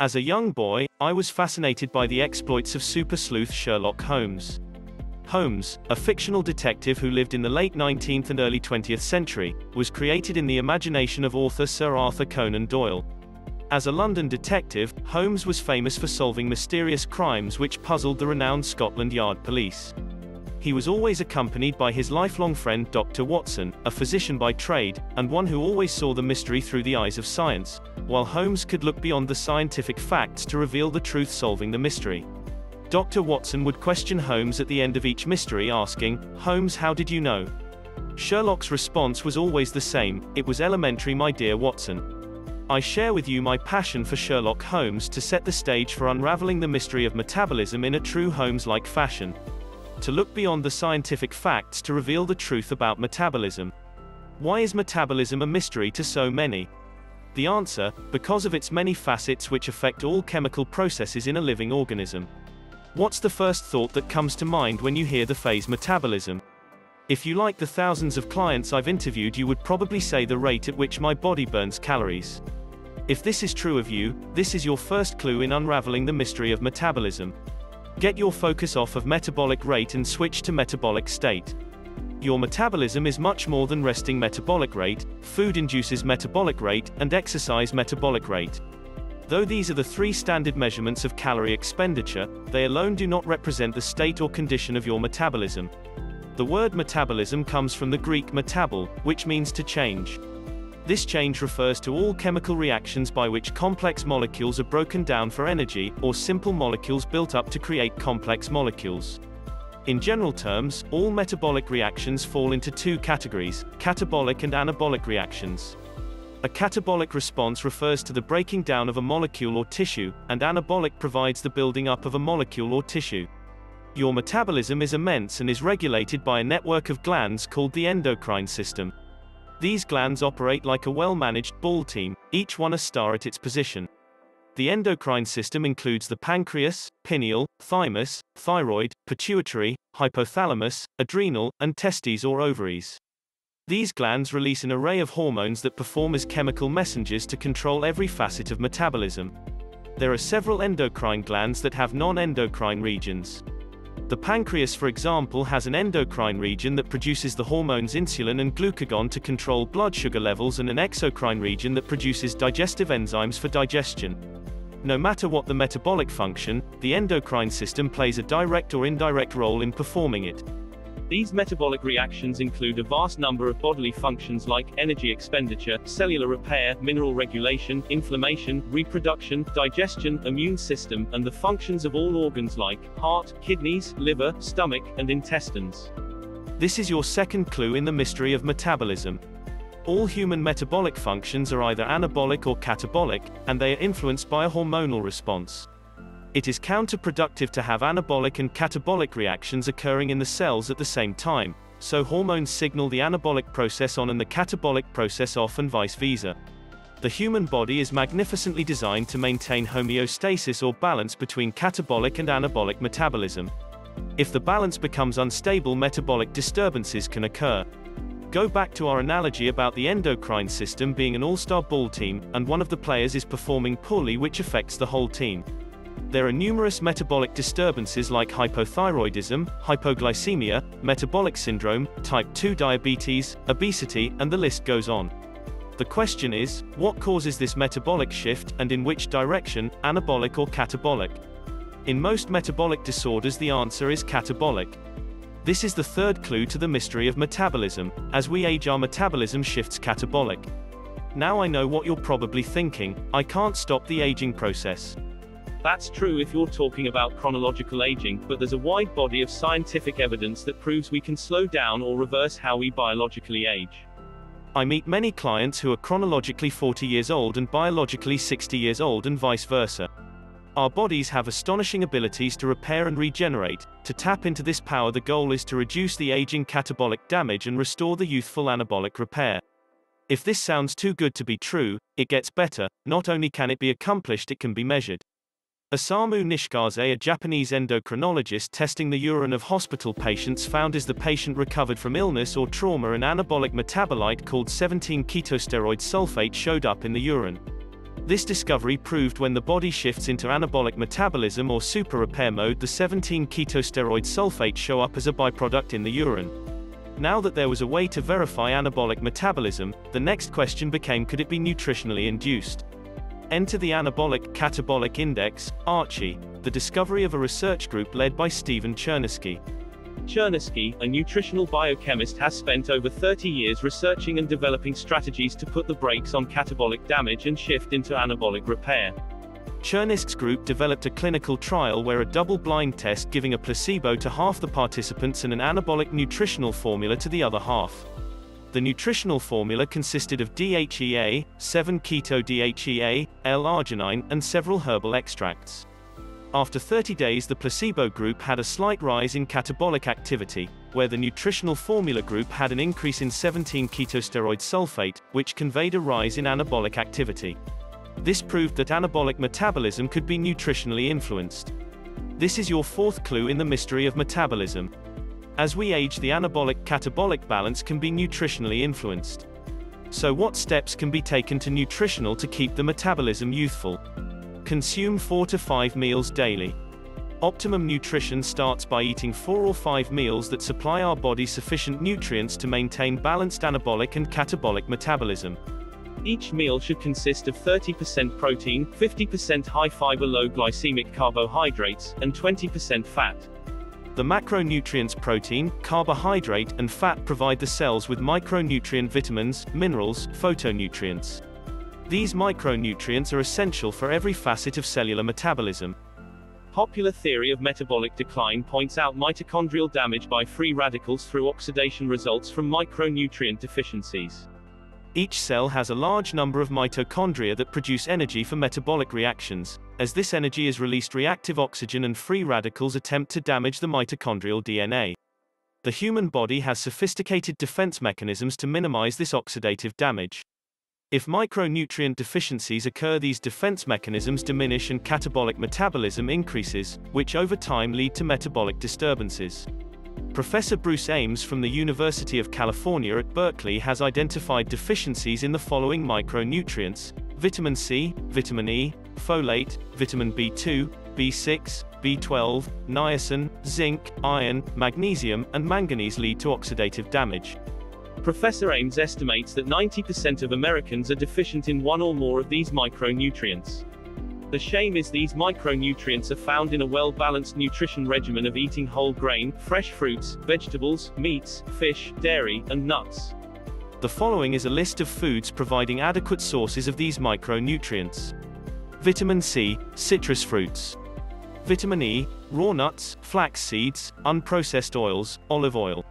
As a young boy, I was fascinated by the exploits of super sleuth Sherlock Holmes. Holmes, a fictional detective who lived in the late 19th and early 20th century, was created in the imagination of author Sir Arthur Conan Doyle. As a London detective, Holmes was famous for solving mysterious crimes which puzzled the renowned Scotland Yard police. He was always accompanied by his lifelong friend Dr. Watson, a physician by trade, and one who always saw the mystery through the eyes of science, while Holmes could look beyond the scientific facts to reveal the truth solving the mystery. Dr. Watson would question Holmes at the end of each mystery asking, "Holmes, how did you know?" Sherlock's response was always the same, "It was elementary, my dear Watson." I share with you my passion for Sherlock Holmes to set the stage for unraveling the mystery of metabolism in a true Holmes-like fashion. To look beyond the scientific facts to reveal the truth about metabolism. Why is metabolism a mystery to so many? The answer, because of its many facets which affect all chemical processes in a living organism. What's the first thought that comes to mind when you hear the phrase metabolism? If you like the thousands of clients I've interviewed, you would probably say the rate at which my body burns calories. If this is true of you, this is your first clue in unraveling the mystery of metabolism. Get your focus off of metabolic rate and switch to metabolic state. Your metabolism is much more than resting metabolic rate, food induces metabolic rate, and exercise metabolic rate. Though these are the three standard measurements of calorie expenditure, they alone do not represent the state or condition of your metabolism. The word metabolism comes from the Greek metabol, which means to change. This change refers to all chemical reactions by which complex molecules are broken down for energy, or simple molecules built up to create complex molecules. In general terms, all metabolic reactions fall into two categories: catabolic and anabolic reactions. A catabolic response refers to the breaking down of a molecule or tissue, and anabolic provides the building up of a molecule or tissue. Your metabolism is immense and is regulated by a network of glands called the endocrine system. These glands operate like a well-managed ball team, each one a star at its position. The endocrine system includes the pancreas, pineal, thymus, thyroid, pituitary, hypothalamus, adrenal, and testes or ovaries. These glands release an array of hormones that perform as chemical messengers to control every facet of metabolism. There are several endocrine glands that have non-endocrine regions. The pancreas, for example, has an endocrine region that produces the hormones insulin and glucagon to control blood sugar levels, and an exocrine region that produces digestive enzymes for digestion. No matter what the metabolic function, the endocrine system plays a direct or indirect role in performing it. These metabolic reactions include a vast number of bodily functions like energy expenditure, cellular repair, mineral regulation, inflammation, reproduction, digestion, immune system, and the functions of all organs like heart, kidneys, liver, stomach, and intestines. This is your second clue in the mystery of metabolism. All human metabolic functions are either anabolic or catabolic, and they are influenced by a hormonal response. It is counterproductive to have anabolic and catabolic reactions occurring in the cells at the same time, so hormones signal the anabolic process on and the catabolic process off, and vice versa. The human body is magnificently designed to maintain homeostasis or balance between catabolic and anabolic metabolism. If the balance becomes unstable, metabolic disturbances can occur. Go back to our analogy about the endocrine system being an all-star ball team, and one of the players is performing poorly, which affects the whole team. There are numerous metabolic disturbances like hypothyroidism, hypoglycemia, metabolic syndrome, type 2 diabetes, obesity, and the list goes on. The question is, what causes this metabolic shift, and in which direction, anabolic or catabolic? In most metabolic disorders, the answer is catabolic. This is the third clue to the mystery of metabolism. As we age, our metabolism shifts catabolic. Now I know what you're probably thinking: I can't stop the aging process. That's true if you're talking about chronological aging, but there's a wide body of scientific evidence that proves we can slow down or reverse how we biologically age. I meet many clients who are chronologically 40 years old and biologically 60 years old, and vice versa. Our bodies have astonishing abilities to repair and regenerate. To tap into this power, the goal is to reduce the aging catabolic damage and restore the youthful anabolic repair. If this sounds too good to be true, it gets better. Not only can it be accomplished, it can be measured. Osamu Nishikaze, a Japanese endocrinologist testing the urine of hospital patients, found as the patient recovered from illness or trauma, an anabolic metabolite called 17-ketosteroid sulfate showed up in the urine. This discovery proved when the body shifts into anabolic metabolism or super repair mode, the 17-ketosteroid sulfate show up as a byproduct in the urine. Now that there was a way to verify anabolic metabolism, the next question became, could it be nutritionally induced? Enter the Anabolic Catabolic Index, ARCHI, the discovery of a research group led by Stephen Chernesky. Chernesky, a nutritional biochemist, has spent over 30 years researching and developing strategies to put the brakes on catabolic damage and shift into anabolic repair. Chernesky's group developed a clinical trial where a double-blind test giving a placebo to half the participants and an anabolic nutritional formula to the other half. The nutritional formula consisted of DHEA, 7-keto-DHEA, L-arginine, and several herbal extracts. After 30 days, the placebo group had a slight rise in catabolic activity, where the nutritional formula group had an increase in 17-ketosteroid sulfate, which conveyed a rise in anabolic activity. This proved that anabolic metabolism could be nutritionally influenced. This is your fourth clue in the mystery of metabolism. As we age, the anabolic-catabolic balance can be nutritionally influenced. So what steps can be taken to nutritional to keep the metabolism youthful? Consume 4 to 5 meals daily. Optimum nutrition starts by eating 4 or 5 meals that supply our body sufficient nutrients to maintain balanced anabolic and catabolic metabolism. Each meal should consist of 30% protein, 50% high-fiber low-glycemic carbohydrates, and 20% fat. The macronutrients protein, carbohydrate, and fat provide the cells with micronutrient vitamins, minerals, phytonutrients. These micronutrients are essential for every facet of cellular metabolism. Popular theory of metabolic decline points out mitochondrial damage by free radicals through oxidation results from micronutrient deficiencies. Each cell has a large number of mitochondria that produce energy for metabolic reactions. As this energy is released, reactive oxygen and free radicals attempt to damage the mitochondrial DNA. The human body has sophisticated defense mechanisms to minimize this oxidative damage. If micronutrient deficiencies occur, these defense mechanisms diminish and catabolic metabolism increases, which over time lead to metabolic disturbances. Professor Bruce Ames from the University of California at Berkeley has identified deficiencies in the following micronutrients: vitamin C, vitamin E, folate, vitamin B2, B6, B12, niacin, zinc, iron, magnesium, and manganese lead to oxidative damage. Professor Ames estimates that 90% of Americans are deficient in one or more of these micronutrients. The shame is these micronutrients are found in a well-balanced nutrition regimen of eating whole grain, fresh fruits, vegetables, meats, fish, dairy, and nuts. The following is a list of foods providing adequate sources of these micronutrients. Vitamin C, citrus fruits. Vitamin E, raw nuts, flax seeds, unprocessed oils, olive oil.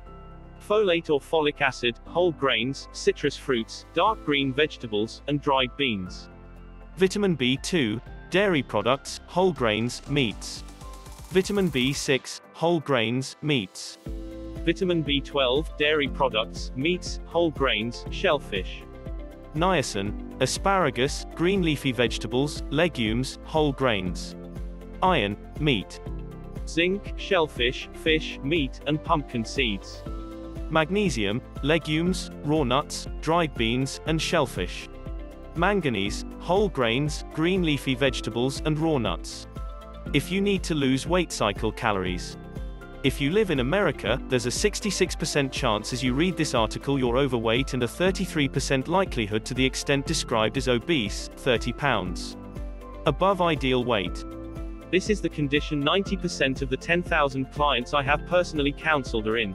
Folate or folic acid, whole grains, citrus fruits, dark green vegetables, and dried beans. Vitamin B2, dairy products, whole grains, meats. Vitamin B6, whole grains, meats. Vitamin B12, dairy products, meats, whole grains, shellfish. Niacin, asparagus, green leafy vegetables, legumes, whole grains. Iron, meat. Zinc, shellfish, fish, meat, and pumpkin seeds. Magnesium, legumes, raw nuts, dried beans, and shellfish. Manganese, whole grains, green leafy vegetables, and raw nuts. If you need to lose weight, cycle calories. If you live in America, there's a 66% chance as you read this article you're overweight and a 33% likelihood to the extent described as obese, 30 pounds above ideal weight. This is the condition 90% of the 10,000 clients I have personally counseled are in.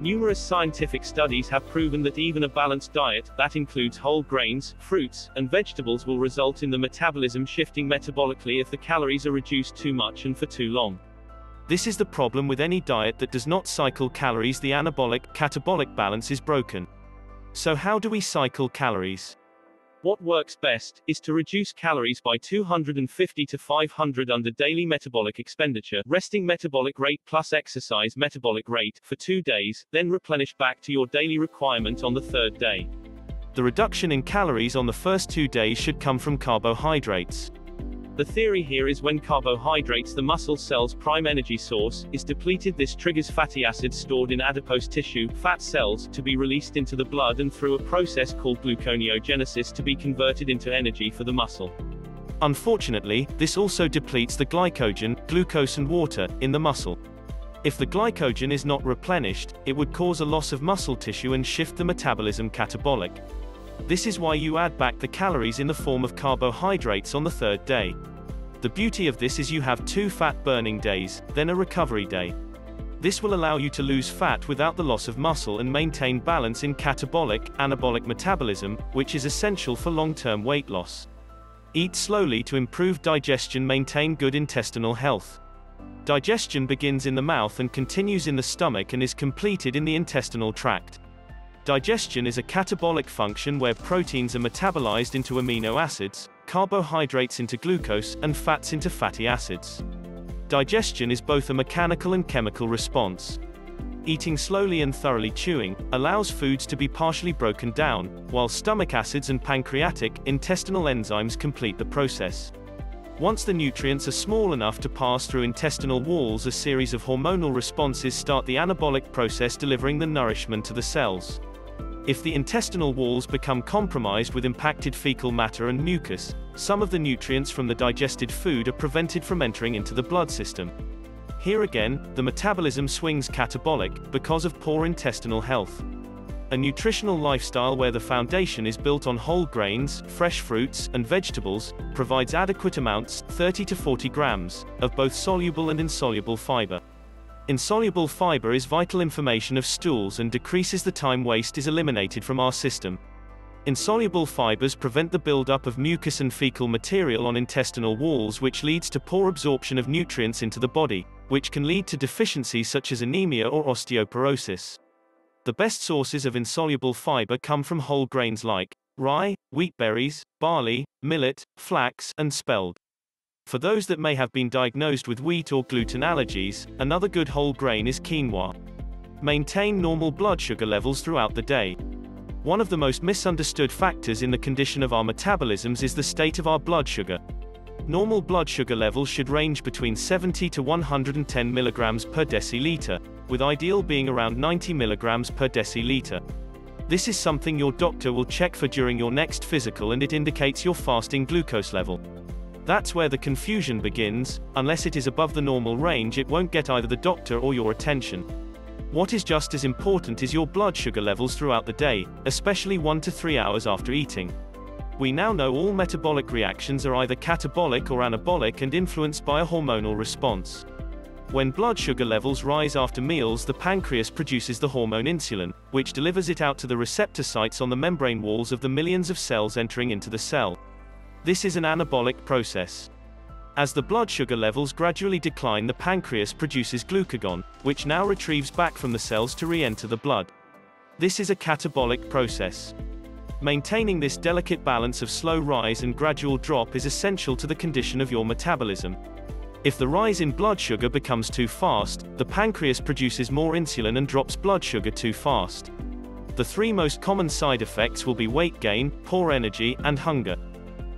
Numerous scientific studies have proven that even a balanced diet, that includes whole grains, fruits, and vegetables, will result in the metabolism shifting metabolically if the calories are reduced too much and for too long. This is the problem with any diet that does not cycle calories. The anabolic-catabolic balance is broken. So how do we cycle calories? What works best is to reduce calories by 250 to 500 under daily metabolic expenditure, resting metabolic rate plus exercise metabolic rate, for 2 days, then replenish back to your daily requirement on the 3rd day. The reduction in calories on the first 2 days should come from carbohydrates. The theory here is when carbohydrates, the muscle cell's prime energy source, is depleted, this triggers fatty acids stored in adipose tissue, fat cells, to be released into the blood and through a process called gluconeogenesis to be converted into energy for the muscle. Unfortunately, this also depletes the glycogen, glucose and water, in the muscle. If the glycogen is not replenished, it would cause a loss of muscle tissue and shift the metabolism catabolic. This is why you add back the calories in the form of carbohydrates on the third day. The beauty of this is you have 2 fat-burning days, then a recovery day. This will allow you to lose fat without the loss of muscle and maintain balance in catabolic, anabolic metabolism, which is essential for long-term weight loss. Eat slowly to improve digestion, maintain good intestinal health. Digestion begins in the mouth and continues in the stomach and is completed in the intestinal tract. Digestion is a catabolic function where proteins are metabolized into amino acids, carbohydrates into glucose, and fats into fatty acids. Digestion is both a mechanical and chemical response. Eating slowly and thoroughly chewing allows foods to be partially broken down, while stomach acids and pancreatic, intestinal enzymes complete the process. Once the nutrients are small enough to pass through intestinal walls, a series of hormonal responses start the anabolic process, delivering the nourishment to the cells. If the intestinal walls become compromised with impacted fecal matter and mucus, some of the nutrients from the digested food are prevented from entering into the blood system. Here again, the metabolism swings catabolic, because of poor intestinal health. A nutritional lifestyle where the foundation is built on whole grains, fresh fruits, and vegetables, provides adequate amounts, 30 to 40 grams, of both soluble and insoluble fiber. Insoluble fiber is vital information of stools and decreases the time waste is eliminated from our system. Insoluble fibers prevent the buildup of mucus and fecal material on intestinal walls, which leads to poor absorption of nutrients into the body, which can lead to deficiencies such as anemia or osteoporosis. The best sources of insoluble fiber come from whole grains like rye, wheat berries, barley, millet, flax, and spelt. For those that may have been diagnosed with wheat or gluten allergies, another good whole grain is quinoa. Maintain normal blood sugar levels throughout the day. One of the most misunderstood factors in the condition of our metabolisms is the state of our blood sugar. Normal blood sugar levels should range between 70 to 110 mg per deciliter, with ideal being around 90 mg per deciliter. This is something your doctor will check for during your next physical, and it indicates your fasting glucose level. That's where the confusion begins. Unless it is above the normal range, it won't get either the doctor or your attention. What is just as important is your blood sugar levels throughout the day, especially 1 to 3 hours after eating. We now know all metabolic reactions are either catabolic or anabolic and influenced by a hormonal response. When blood sugar levels rise after meals, the pancreas produces the hormone insulin, which delivers it out to the receptor sites on the membrane walls of the millions of cells entering into the cell. This is an anabolic process. As the blood sugar levels gradually decline, the pancreas produces glucagon, which now retrieves back from the cells to re-enter the blood. This is a catabolic process. Maintaining this delicate balance of slow rise and gradual drop is essential to the condition of your metabolism. If the rise in blood sugar becomes too fast, the pancreas produces more insulin and drops blood sugar too fast. The 3 most common side effects will be weight gain, poor energy, and hunger.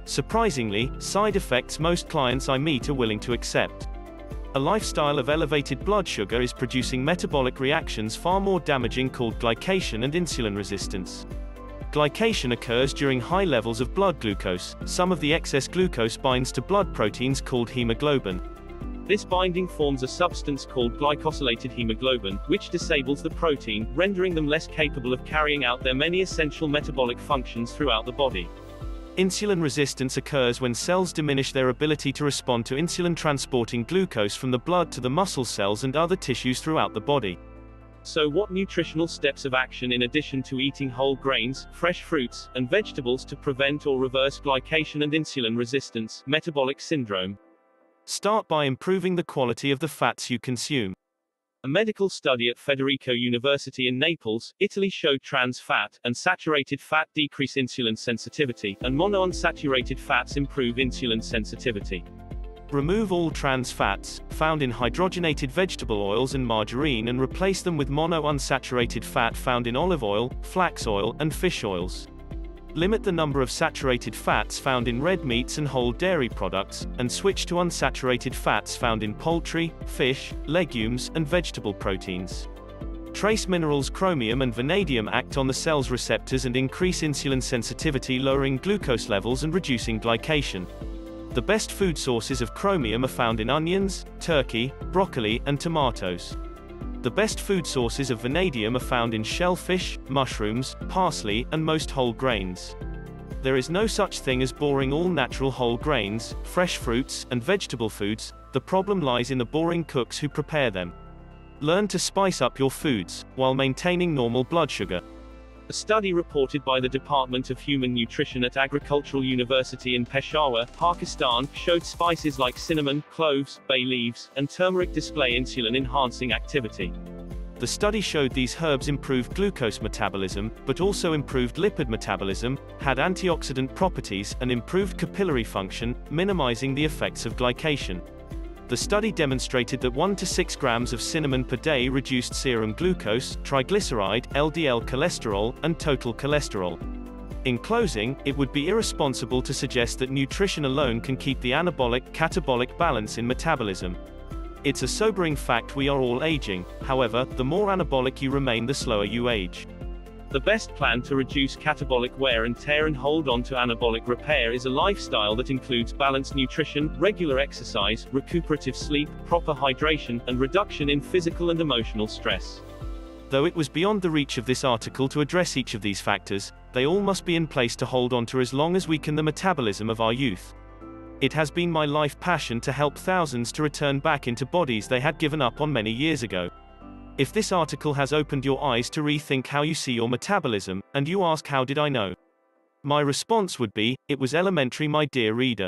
Surprisingly, side effects most clients I meet are willing to accept. A lifestyle of elevated blood sugar is producing metabolic reactions far more damaging called glycation and insulin resistance. Glycation occurs during high levels of blood glucose. Some of the excess glucose binds to blood proteins called hemoglobin. This binding forms a substance called glycosylated hemoglobin, which disables the protein, rendering them less capable of carrying out their many essential metabolic functions throughout the body. Insulin resistance occurs when cells diminish their ability to respond to insulin transporting glucose from the blood to the muscle cells and other tissues throughout the body. So what nutritional steps of action in addition to eating whole grains, fresh fruits, and vegetables to prevent or reverse glycation and insulin resistance, metabolic syndrome? Start by improving the quality of the fats you consume. A medical study at Federico University in Naples, Italy showed trans fat and saturated fat decrease insulin sensitivity, and monounsaturated fats improve insulin sensitivity. Remove all trans fats, found in hydrogenated vegetable oils and margarine, and replace them with monounsaturated fat found in olive oil, flax oil, and fish oils. Limit the number of saturated fats found in red meats and whole dairy products, and switch to unsaturated fats found in poultry, fish, legumes, and vegetable proteins. Trace minerals chromium and vanadium act on the cell's receptors and increase insulin sensitivity, lowering glucose levels and reducing glycation. The best food sources of chromium are found in onions, turkey, broccoli, and tomatoes. The best food sources of vanadium are found in shellfish, mushrooms, parsley, and most whole grains. There is no such thing as boring all-natural whole grains, fresh fruits, and vegetable foods. The problem lies in the boring cooks who prepare them. Learn to spice up your foods, while maintaining normal blood sugar. A study reported by the Department of Human Nutrition at Agricultural University in Peshawar, Pakistan, showed spices like cinnamon, cloves, bay leaves, and turmeric display insulin-enhancing activity. The study showed these herbs improved glucose metabolism, but also improved lipid metabolism, had antioxidant properties, and improved capillary function, minimizing the effects of glycation. The study demonstrated that 1 to 6 grams of cinnamon per day reduced serum glucose, triglyceride, LDL cholesterol, and total cholesterol. In closing, it would be irresponsible to suggest that nutrition alone can keep the anabolic-catabolic balance in metabolism. It's a sobering fact we are all aging. However, the more anabolic you remain, the slower you age. The best plan to reduce catabolic wear and tear and hold on to anabolic repair is a lifestyle that includes balanced nutrition, regular exercise, recuperative sleep, proper hydration, and reduction in physical and emotional stress. Though it was beyond the reach of this article to address each of these factors, they all must be in place to hold on to as long as we can the metabolism of our youth. It has been my life passion to help thousands to return back into bodies they had given up on many years ago. If this article has opened your eyes to rethink how you see your metabolism, and you ask how did I know? My response would be, it was elementary, my dear reader.